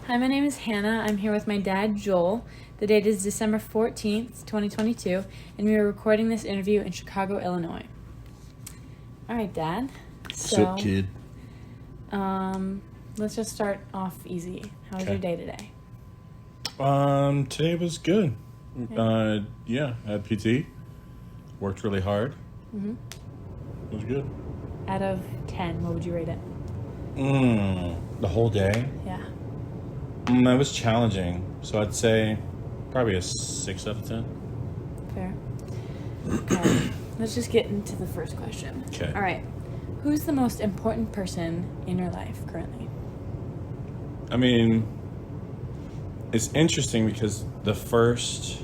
Hi, my name is Hannah. I'm here with my dad, Joel. The date is December 14th, 2022, and we are recording this interview in Chicago, Illinois. All right, Dad. Sup, kid? Let's just start off easy. How was Okay. your day today? Today was good. I had PT. Worked really hard. Mm-hmm. It was good. Out of 10, what would you rate it? The whole day? Yeah. That was challenging. So I'd say probably a 6 out of 10. Fair. Okay. Let's just get into the first question. Okay. All right. Who's the most important person in your life currently? I mean, it's interesting because the first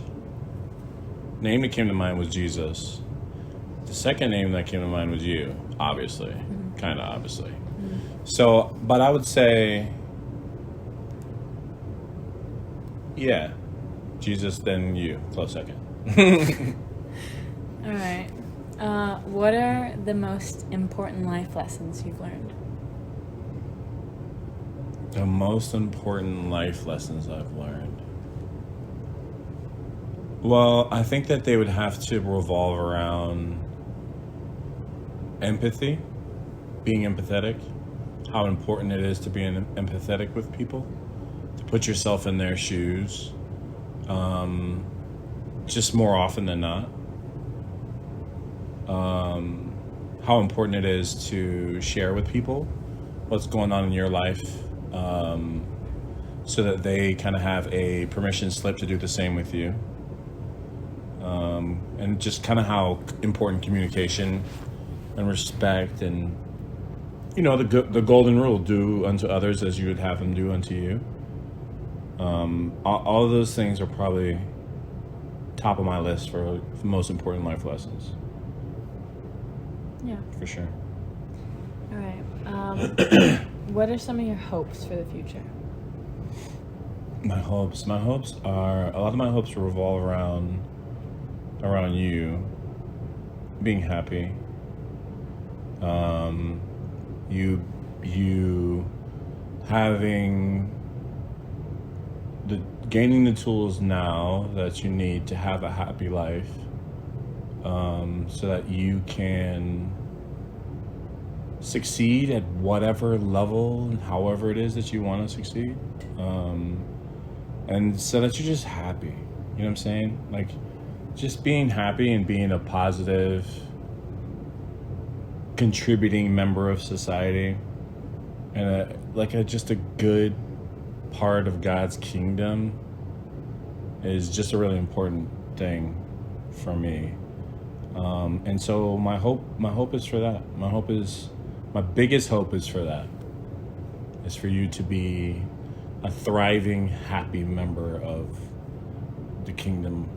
name that came to mind was Jesus. The second name that came to mind was you, obviously. Mm-hmm. Kind of obviously. Mm-hmm. So, but I would say, yeah, Jesus, then you, close second. All right. What are the most important life lessons you've learned? The most important life lessons I've learned. Well, I think that they would have to revolve around empathy, being empathetic, how important it is to be empathetic with people, to put yourself in their shoes, just more often than not. How important it is to share with people what's going on in your life, so that they kind of have a permission slip to do the same with you. And just kind of how important communication and respect and, the golden rule, do unto others as you would have them do unto you. All of those things are probably top of my list for most important life lessons. Yeah. For sure. All right. What are some of your hopes for the future? My hopes are, a lot of my hopes revolve around you being happy. You having gaining the tools now that you need to have a happy life, so that you can succeed at whatever level and however it is that you want to succeed, and so that you're just happy. You know what I'm saying? Like, just being happy and being a positive, contributing member of society, and just a good part of God's kingdom is just a really important thing for me. And so my hope is for that. My biggest hope is for that. Is for you to be a thriving, happy member of the kingdom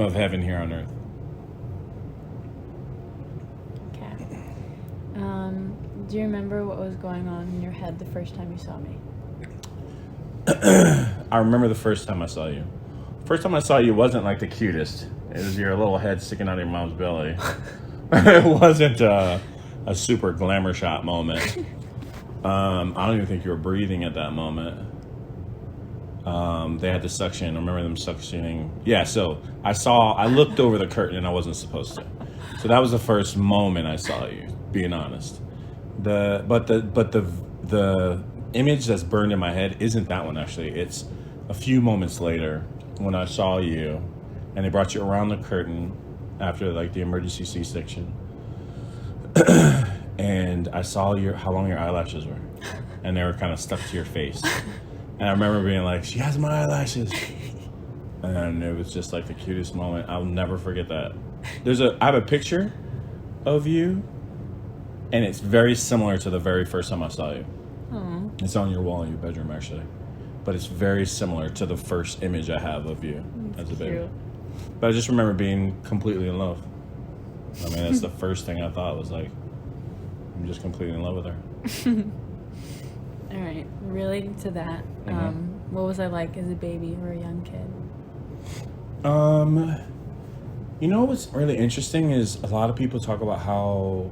of heaven here on earth. Okay. Do you remember what was going on in your head the first time you saw me? I remember the first time I saw you. First time I saw you wasn't like the cutest. It was your little head sticking out of your mom's belly. It wasn't a super glamour shot moment. I don't even think you were breathing at that moment. They had to suction. I remember them suctioning. Yeah, so I looked over the curtain and I wasn't supposed to. So that was the first moment I saw you, being honest. The image that's burned in my head isn't that one, actually. It's a few moments later when I saw you and they brought you around the curtain after the emergency C-section. And I saw how long your eyelashes were, and they were kind of stuck to your face. And I remember being like, she has my eyelashes. And it was just like the cutest moment. I'll never forget that. I have a picture of you, and it's very similar to the very first time I saw you. Aww. It's on your wall in your bedroom, actually. But it's very similar to the first image I have of you as a baby. Cute. But I just remember being completely in love. I mean, that's the first thing I thought was like, I'm just completely in love with her. All right. Relating to that, what was I like as a baby or a young kid? What's really interesting is a lot of people talk about how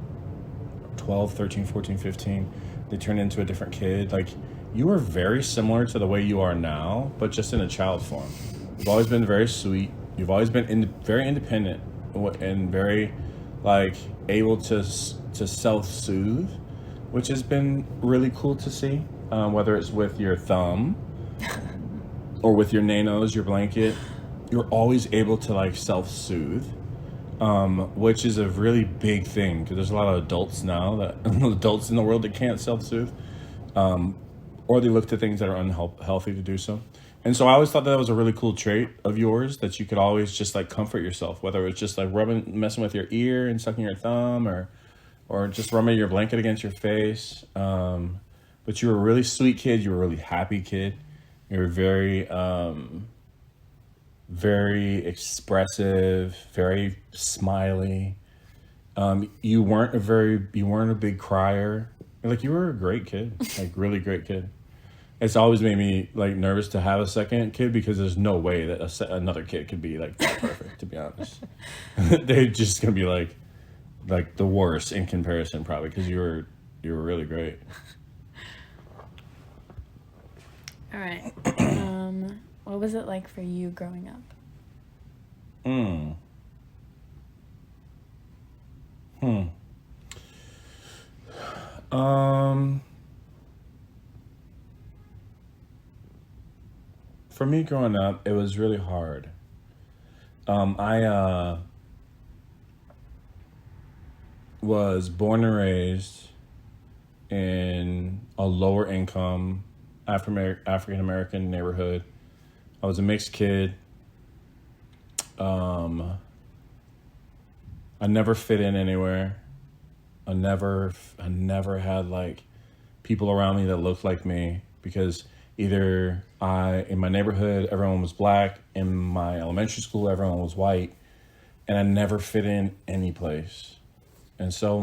12, 13, 14, 15, they turn into a different kid. Like, you were very similar to the way you are now, but just in a child form. You've always been very sweet. You've always been very independent and very, like, able to self-soothe, which has been really cool to see. Whether it's with your thumb or with your nanos, your blanket, you're always able to, like, self-soothe. Which is a really big thing because there's a lot of adults now adults in the world that can't self-soothe, or they look to things that are unhealthy to do so. And so I always thought that was a really cool trait of yours, that you could always just like comfort yourself, whether it's just like messing with your ear and sucking your thumb, or just rubbing your blanket against your face. But you were a really sweet kid. You were a really happy kid. You were very very expressive, very smiley. You weren't a big crier. Like, you were a great kid, like really great kid. It's always made me like nervous to have a second kid because there's no way that another kid could be like that perfect. To be honest, they're just gonna be like the worst in comparison, probably, because you were really great. All right. What was it like for you growing up? For me growing up, it was really hard. I was born and raised in a lower income African American neighborhood. I was a mixed kid. I never fit in anywhere. I never had like people around me that looked like me, because either in my neighborhood, everyone was black. In my elementary school, everyone was white, and I never fit in any place. And so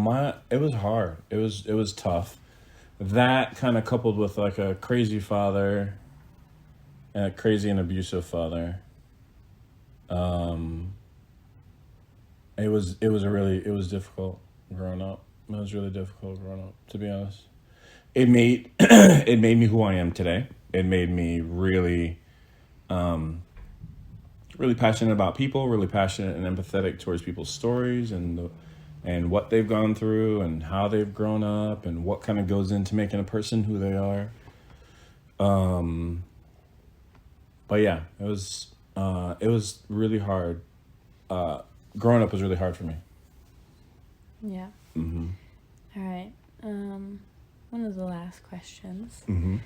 it was hard. It was tough. That kind of coupled with like a crazy father and a crazy and abusive father. It was difficult growing up. It was really difficult growing up, to be honest. It made me who I am today. It made me really really passionate about people, really passionate and empathetic towards people's stories and what they've gone through and how they've grown up and what kind of goes into making a person who they are. But yeah, it was really hard. Growing up was really hard for me. Yeah. Mm-hmm. All right. One of the last questions. Mm-hmm.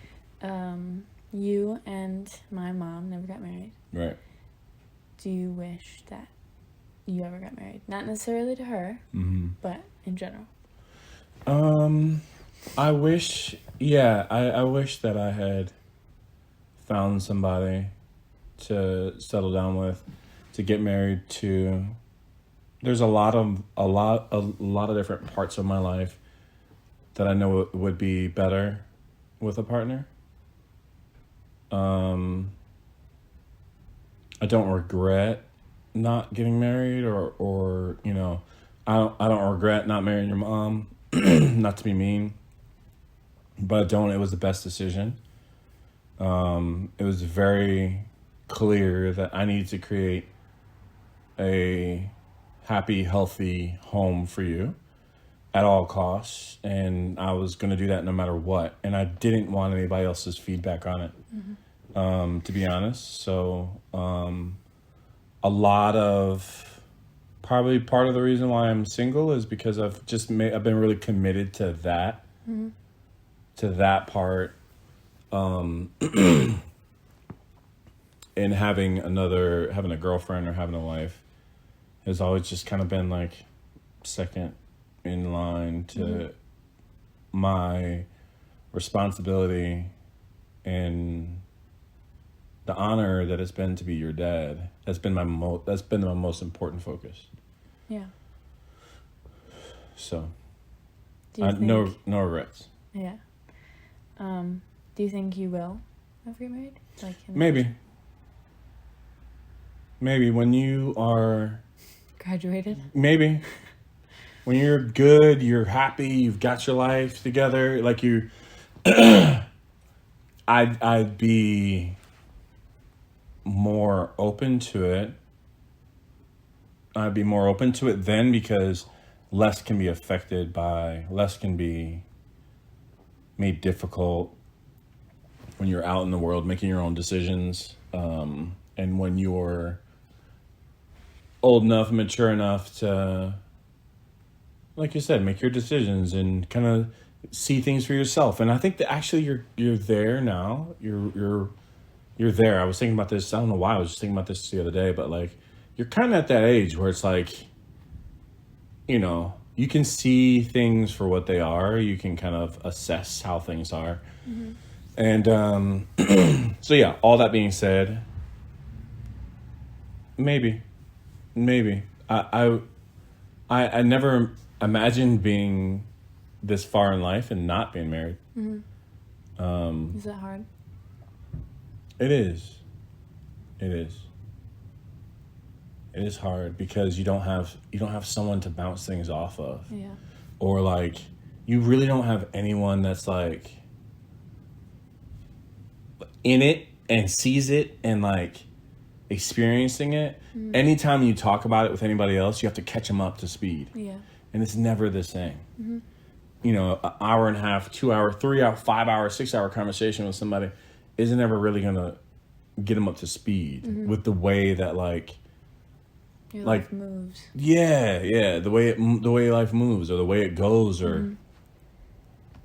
You and my mom never got married. Right. Do you wish that you ever got married? Not necessarily to her, Mm-hmm. but in general. I wish that I had found somebody to settle down with, to get married to. There's a lot of different parts of my life that I know would be better with a partner. I don't regret not getting married, or I don't regret not marrying your mom. Not to be mean, but it was the best decision. It was very clear that I needed to create a happy, healthy home for you at all costs, and I was going to do that no matter what, and I didn't want anybody else's feedback on it. Mm-hmm. To be honest. So a lot of, probably part of the reason why I'm single is because I've been really committed to that, mm-hmm. to that part, and having a girlfriend or having a wife has always just kind of been like second in line to mm-hmm. my responsibility and the honor that it's been to be your dad. That's been my most important focus. Yeah. So, no regrets. Yeah. Do you think you will ever get married? Maybe when you are graduated. Maybe when you're good, you're happy, you've got your life together, like I'd be more open to it. I'd be more open to it then because less can be less can be made difficult when you're out in the world making your own decisions. And when you're old enough, mature enough to, like you said, make your decisions and kind of see things for yourself. And I think that actually you're there now. You're there. I was thinking about this. I don't know why I was just thinking about this the other day, but like you're kind of at that age where it's like, you know, you can see things for what they are. You can kind of assess how things are. Mm-hmm. And so yeah, all that being said, maybe I never imagined being this far in life and not being married. Mm-hmm. Is that hard? It is. It is hard because you don't have someone to bounce things off of. Yeah. Or like you really don't have anyone that's like in it and sees it and like experiencing it. Mm-hmm. Anytime you talk about it with anybody else, you have to catch them up to speed. Yeah. And it's never the same. Mm-hmm. You know, an hour and a half, 2 hour, 3 hour, 5 hour, 6 hour conversation with somebody isn't ever really gonna get them up to speed with the way that like your life moves. Yeah, the way life moves, or the way it goes, or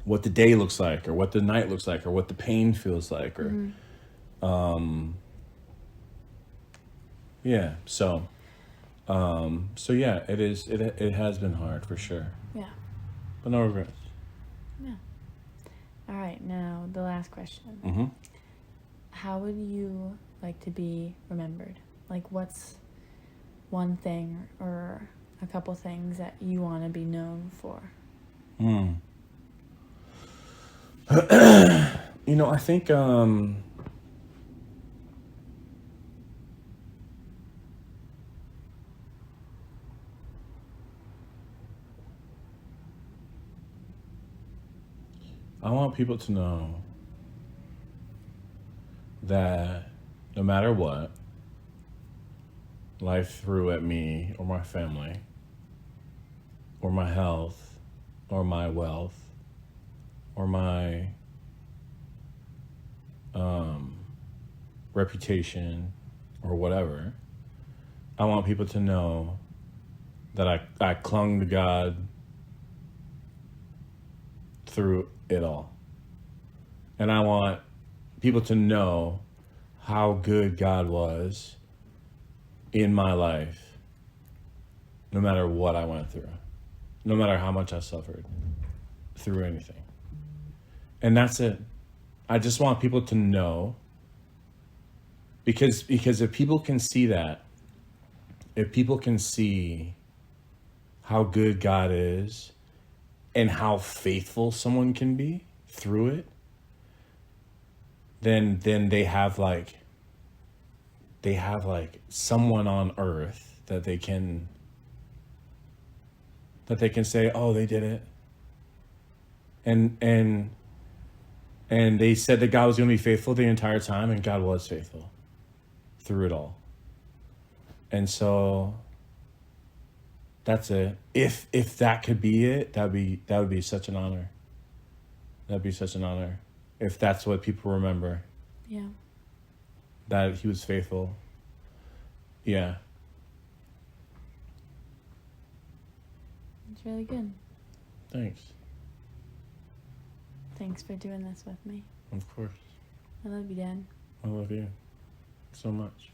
what the day looks like, or what the night looks like, or what the pain feels like, or yeah. So yeah, it is. It has been hard for sure. Yeah. But no regrets. Yeah. All right, now the last question. Mm-hmm. How would you like to be remembered? Like, what's one thing or a couple things that you want to be known for? You know, I think I want people to know that no matter what life threw at me or my family or my health or my wealth or my reputation or whatever, I want people to know that I clung to God through it all. And I want people to know how good God was in my life, no matter what I went through, no matter how much I suffered through anything. And that's it. I just want people to know, because if people can see that, if people can see how good God is and how faithful someone can be through it, then they have like someone on earth that they can say, oh, they did it. And they said that God was going to be faithful the entire time, and God was faithful through it all. And so that's it. If that could be it, that would be such an honor. That'd be such an honor if that's what people remember. Yeah. That he was faithful. Yeah. It's really good. Thanks. Thanks for doing this with me. Of course. I love you, Dad. I love you so much.